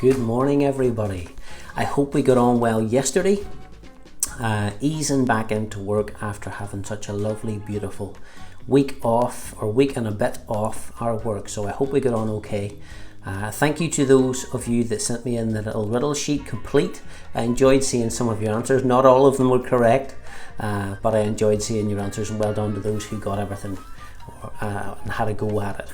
Good morning everybody. I hope we got on well yesterday, easing back into work after having such a lovely beautiful week off, or week and a bit off our work, so I hope we got on okay. Thank you to those of you that sent me in the little riddle sheet complete. I enjoyed seeing some of your answers. Not all of them were correct, but I enjoyed seeing your answers, and well done to those who got everything and had a go at it.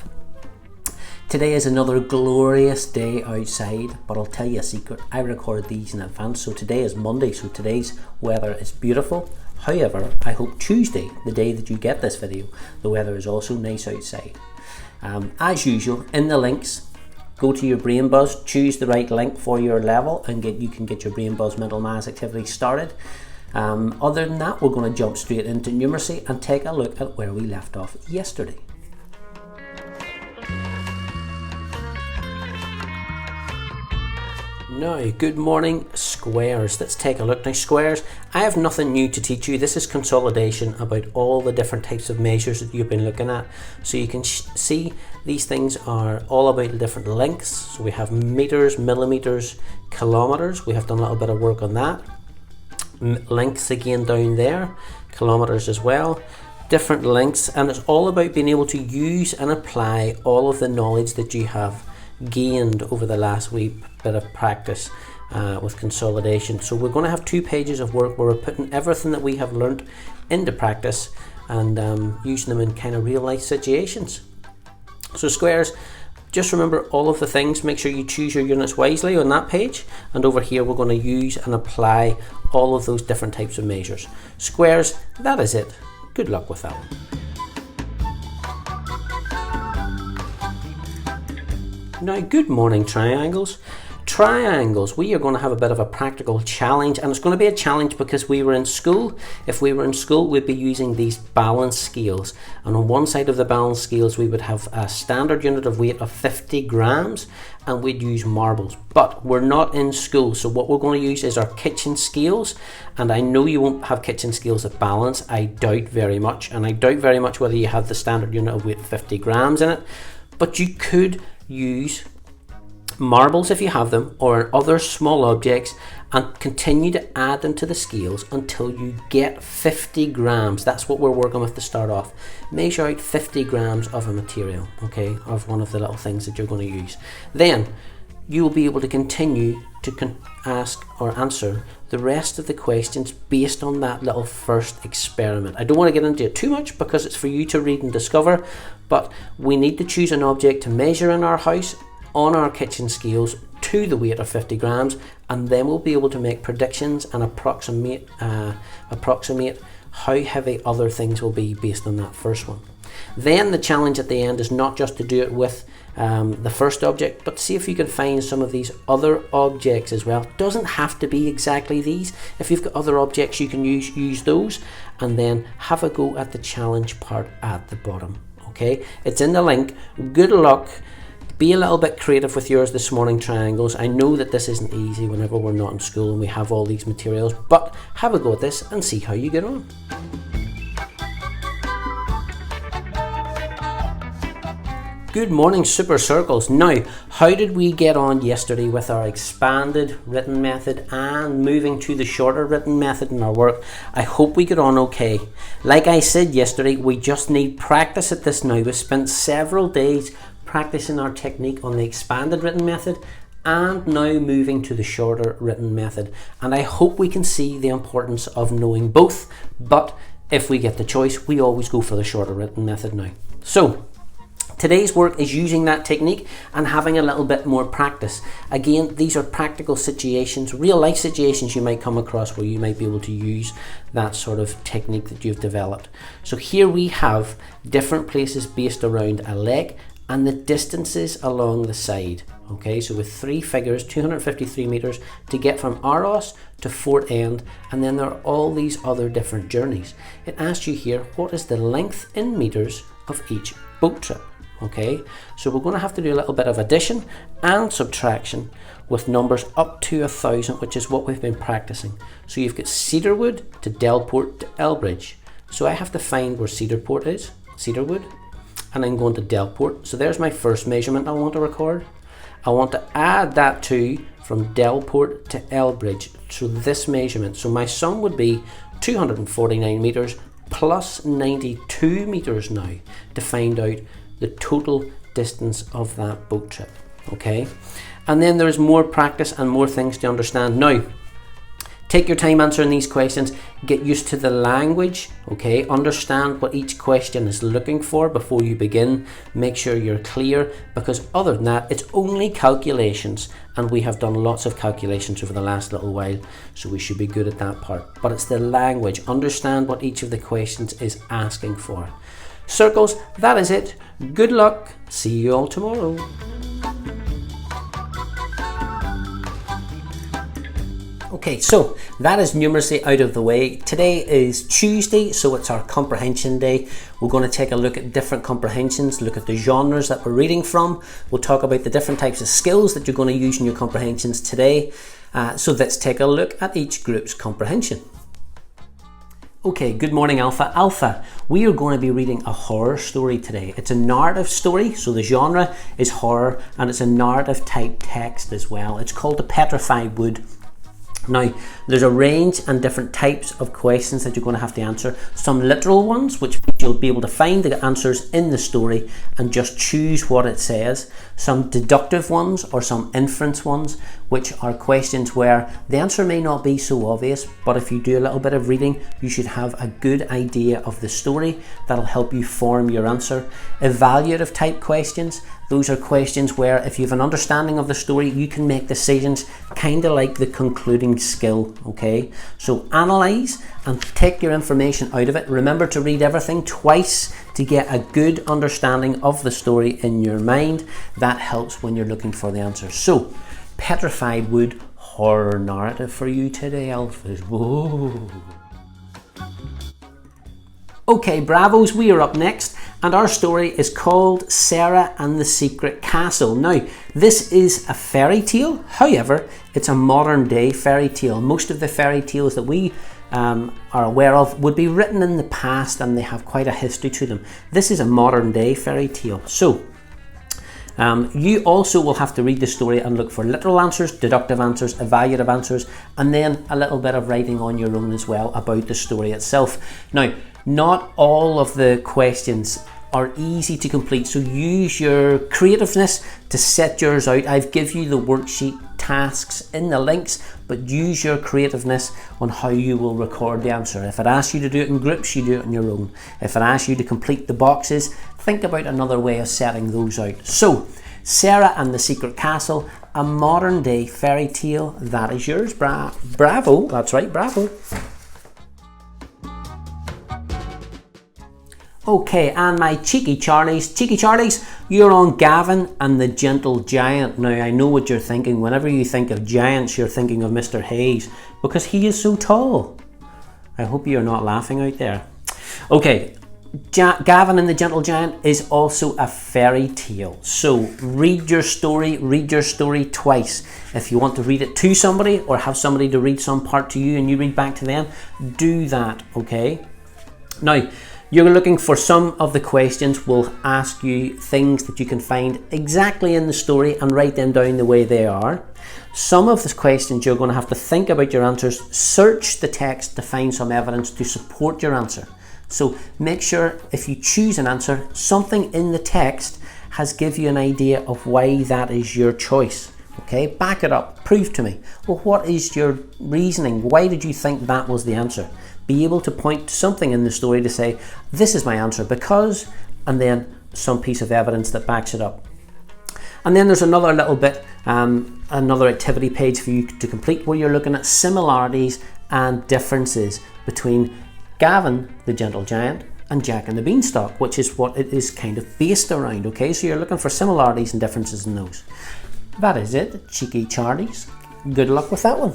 Today is another glorious day outside, but I'll tell you a secret. I record these in advance, so today is Monday, so today's weather is beautiful. However, I hope Tuesday, the day that you get this video, the weather is also nice outside. As usual, in the links, go to your Brain Buzz, choose the right link for your level, and you can get your Brain Buzz mental maths activity started. Other than that, we're going to jump straight into numeracy and take a look at where we left off yesterday. Now, good morning squares. Let's take a look. Now squares, I have nothing new to teach you. This is consolidation about all the different types of measures that you've been looking at. So you can see these things are all about the different lengths. So we have meters, millimeters, kilometers. We have done a little bit of work on that. Lengths again down there, kilometers as well. Different lengths, and it's all about being able to use and apply all of the knowledge that you have gained over the last week bit of practice with consolidation. So we're going to have 2 pages of work where we're putting everything that we have learnt into practice and using them in kind of real life situations. So squares, just remember all of the things. Make sure you choose your units wisely on that page, and over here we're going to use and apply all of those different types of measures. Squares, that is it. Good luck with that one. Now, good morning triangles. Triangles, we are going to have a bit of a practical challenge, and it's going to be a challenge because we were in school. If we were in school, we'd be using these balance scales, and on one side of the balance scales we would have a standard unit of weight of 50 grams, and we'd use marbles. But we're not in school, so what we're going to use is our kitchen scales, and I know you won't have kitchen scales that balance. I doubt very much, and I doubt very much whether you have the standard unit of weight 50 grams in it, but you could use marbles if you have them, or other small objects, and continue to add them to the scales until you get 50 grams. That's what we're working with to start off. Measure out 50 grams of a material, okay, of one of the little things that you're going to use. Then you will be able to continue to ask or answer the rest of the questions based on that little first experiment. I don't want to get into it too much because it's for you to read and discover, but we need to choose an object to measure in our house on our kitchen scales to the weight of 50 grams, and then we'll be able to make predictions and approximate how heavy other things will be based on that first one. Then the challenge at the end is not just to do it with the first object, but see if you can find some of these other objects as well. It doesn't have to be exactly these. If you've got other objects you can use those, and then have a go at the challenge part at the bottom. Okay, it's in the link. Good luck. Be a little bit creative with yours this morning, triangles. I know that this isn't easy whenever we're not in school and we have all these materials, but have a go at this and see how you get on. Good morning, super circles. Now, how did we get on yesterday with our expanded written method and moving to the shorter written method in our work? I hope we get on okay. Like I said yesterday, we just need practice at this now. We spent several days practicing our technique on the expanded written method and now moving to the shorter written method. And I hope we can see the importance of knowing both, but if we get the choice, we always go for the shorter written method now. So, today's work is using that technique and having a little bit more practice. Again, these are practical situations, real life situations you might come across where you might be able to use that sort of technique that you've developed. So here we have different places based around a leg and the distances along the side. Okay, so with 3 figures, 253 meters to get from Aros to Fort End, and then there are all these other different journeys. It asks you here, what is the length in meters of each boat trip? Okay, so we're going to have to do a little bit of addition and subtraction with numbers up to 1,000, which is what we've been practicing. So you've got Cedarwood to Delport to Elbridge. So I have to find where Cedarwood is, and I'm going to Delport. So there's my first measurement I want to record. I want to add that to from Delport to Elbridge, so this measurement. So my sum would be 249 metres plus 92 metres now to find out the total distance of that boat trip. Okay, and then there's more practice and more things to understand. Now, take your time answering these questions, get used to the language, okay? Understand what each question is looking for before you begin. Make sure you're clear, because other than that, it's only calculations, and we have done lots of calculations over the last little while, so we should be good at that part. But it's the language. Understand what each of the questions is asking for. Circles, that is it. Good luck. See you all tomorrow. Okay, so that is numeracy out of the way. Today is Tuesday, so it's our comprehension day. We're going to take a look at different comprehensions, look at the genres that we're reading from. We'll talk about the different types of skills that you're going to use in your comprehensions today. So let's take a look at each group's comprehension. Okay, good morning, Alpha. Alpha, we are going to be reading a horror story today. It's a narrative story, so the genre is horror, and it's a narrative type text as well. It's called The Petrified Wood. Now, there's a range and different types of questions that you're going to have to answer. Some literal ones, which you'll be able to find the answers in the story and just choose what it says. Some deductive ones or some inference ones, which are questions where the answer may not be so obvious, but if you do a little bit of reading, you should have a good idea of the story. That'll help you form your answer. Evaluative type questions. Those are questions where if you have an understanding of the story, you can make decisions kind of like the concluding skill, okay? So analyze and take your information out of it. Remember to read everything twice to get a good understanding of the story in your mind. That helps when you're looking for the answer. So, Petrified Wood horror narrative for you today, Alphas. Whoa. Okay, Bravos, we are up next, and our story is called Sarah and the Secret Castle. Now, this is a fairy tale, however, it's a modern day fairy tale. Most of the fairy tales that we are aware of would be written in the past, and they have quite a history to them. This is a modern day fairy tale. So, you also will have to read the story and look for literal answers, deductive answers, evaluative answers, and then a little bit of writing on your own as well about the story itself. Now, not all of the questions are easy to complete, so use your creativeness to set yours out. I've given you the worksheet tasks in the links, but use your creativeness on how you will record the answer. If it asks you to do it in groups, you do it on your own. If it asks you to complete the boxes, think about another way of setting those out. So, Sarah and the Secret Castle, a modern day fairy tale. That is yours. Bravo, that's right, bravo. Okay, and my cheeky Charlies, you're on Gavin and the Gentle Giant. Now, I know what you're thinking. Whenever you think of giants, you're thinking of Mr. Hayes, because he is so tall. I hope you're not laughing out there. Okay, Gavin and the Gentle Giant is also a fairy tale. So, read your story twice. If you want to read it to somebody, or have somebody to read some part to you and you read back to them, do that, okay? Now, you're looking for some of the questions will ask you things that you can find exactly in the story and write them down the way they are. Some of the questions you're going to have to think about your answers, search the text to find some evidence to support your answer. So make sure if you choose an answer, something in the text has give you an idea of why that is your choice. Okay, back it up, prove to me. Well, what is your reasoning? Why did you think that was the answer? Be able to point to something in the story to say, this is my answer because, and then some piece of evidence that backs it up. And then there's another little bit, another activity page for you to complete where you're looking at similarities and differences between Gavin, the Gentle Giant, and Jack and the Beanstalk, which is what it is kind of based around, okay? So you're looking for similarities and differences in those. That is it, cheeky Charlies. Good luck with that one.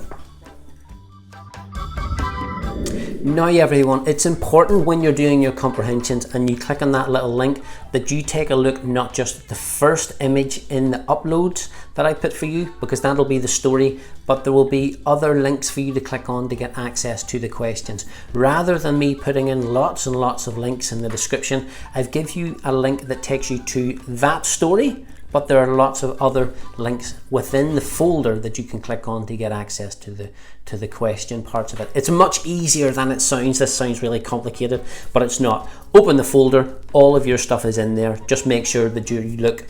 Now everyone, it's important when you're doing your comprehensions and you click on that little link that you take a look not just at the first image in the uploads that I put for you, because that'll be the story, but there will be other links for you to click on to get access to the questions. Rather than me putting in lots and lots of links in the description, I've given you a link that takes you to that story but there are lots of other links within the folder that you can click on to get access to the question parts of it. It's much easier than it sounds. This sounds really complicated, but it's not. Open the folder, all of your stuff is in there. Just make sure that you look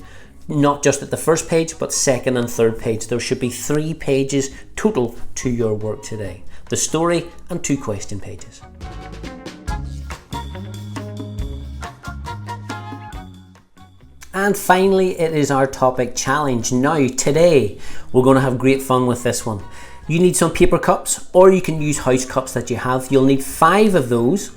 not just at the first page, but second and third page. There should be 3 pages total to your work today. The story and 2 question pages. And finally, it is our topic challenge. Now, today, we're going to have great fun with this one. You need some paper cups, or you can use house cups that you have. You'll need 5 of those.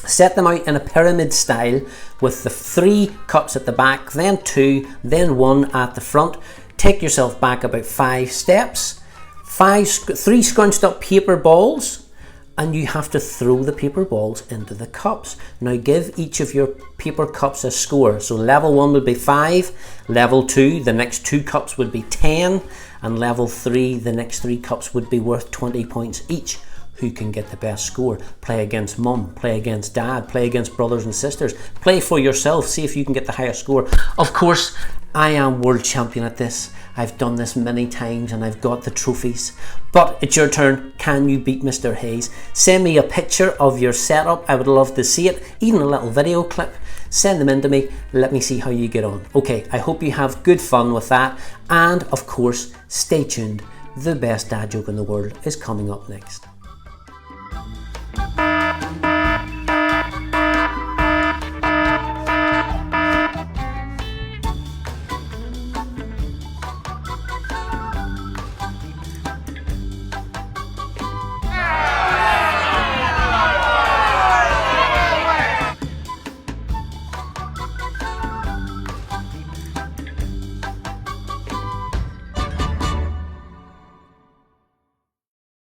Set them out in a pyramid style with the 3 cups at the back, then 2, then 1 at the front. Take yourself back about 5 steps. 3 scrunched up paper balls, and you have to throw the paper balls into the cups. Now give each of your paper cups a score. So level 1 would be 5, level 2, the next 2 cups would be 10, and level 3, the next 3 cups would be worth 20 points each. Who can get the best score? Play against mum, play against dad, play against brothers and sisters, play for yourself, see if you can get the highest score. Of course, I am world champion at this. I've done this many times and I've got the trophies. But it's your turn. Can you beat Mr. Hayes? Send me a picture of your setup. I would love to see it. Even a little video clip. Send them in to me. Let me see how you get on. Okay, I hope you have good fun with that. And of course, stay tuned. The best dad joke in the world is coming up next.